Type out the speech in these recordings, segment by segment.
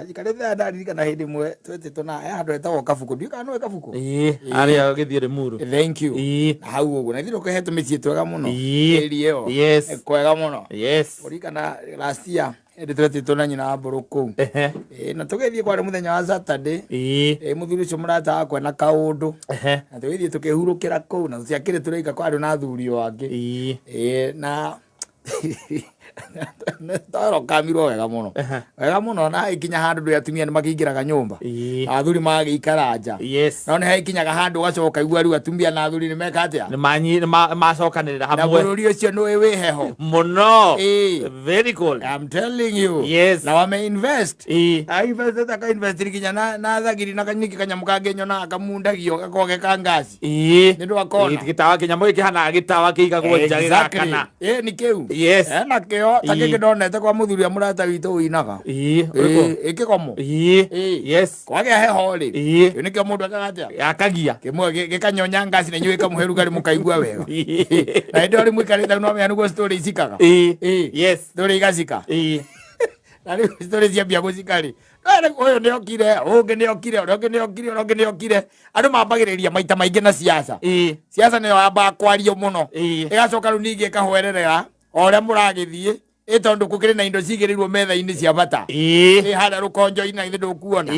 Ajikarethia ndaririkana hindi mwe twetitwo na handu hetagwo Kabuku ndiuka no Kabuku ari agithire Limuru. Thank you na hau uguo na thiro kehetwo micie twega muno eri yo kwega muno urikana last year ndi twetitwo na nyina mburu ku na tugithie kwari muthenya wa Saturday muthuri ucio murata akwa na kaundu na tugithie tukihurukira ku na tuciakire turaika kwari na thuri wangi na taro kamiro wega muno na ikinya handu ndu atumia ni makingiraga nyumba athuri magikara nja no ni haikinyaga handu gacoka igua riu atumia na athuri ni meka atia ni macokanirira hamwe na bururi ucio no wi heho muno very cool I'm telling you na wame invest ka invest kinya na thagiri na kanyiki kanyamu kangenyo na akamundagio gakoge kangasi ni ndu akona gitawa kinyamu kihana gitawa kiigagwo nja gigakana ni kiu na kio takike ndonete kwa muthuri amurata witu uinaga ikikomo kwage heho ri nikio mundu akagatia akagia kimwe gikanyonya ngasi na nyuika muheruga ri mukaigua wega na ndio ri mwikarita no me anugo story isikaga story igacika na ri story cia bia gucikari oyo ni okire ungi ni okire andu mambagiriria maita maingi na siasa ni amba kwario muno igacoka ru ningi ikahwererera oria muragithie tondu kukiri na indo cigirirwo metha-ini cia bata hara rukonjo-ina ithe ndukuona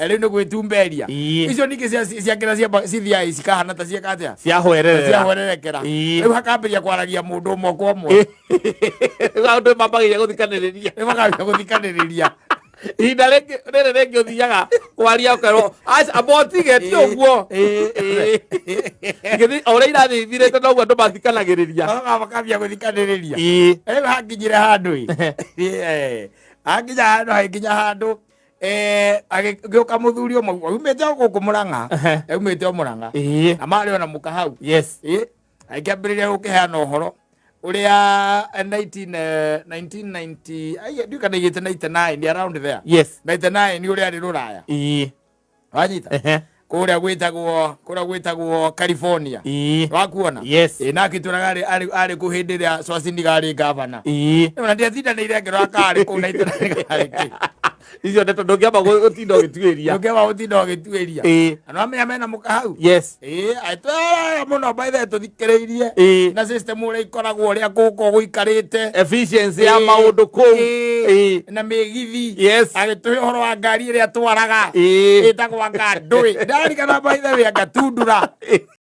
riu ni gwitumberia icio ningi ciakira cithia cikahana ta ciekatia ciahwererekera riu hakambiria kwaragia mundu umwe kwa umwe andu mambagiria guthikaniriria ihinda rĩrĩ ũthiaga kwaria ũkerwo abotige ti ũguo ũrĩa irathi ithirĩte noguo andũ mathikanagĩrĩria makambia gũthikanĩrĩria rĩu hakinyire handũ hakinya handũ agĩũka mũthuri ũmwe umĩte gũkũ Mũrang'a umĩte o Mũrang'a na marĩ ona mũka hau akĩambĩrĩria gũkĩheana ũhoro uria 1990 ndio kana 99 around there 99 ni uria ari ruraya wanyita kuria gwitagwo California wakuona na kituraga ari kuhindiria Schwarzenegger gavana na ndia thindanire ngero akari ku 99 icio ndeto ndungiamba gutinda ugituiria ano amenya mena muka hau aitwa muno by the tuthikiriirie na system uria ikoragwo uria guko guikarite efficiency ya maundu ku na migithi agituhe horo wa ngari iria twaraga itagwa ngandui ndarikana by the way agatundura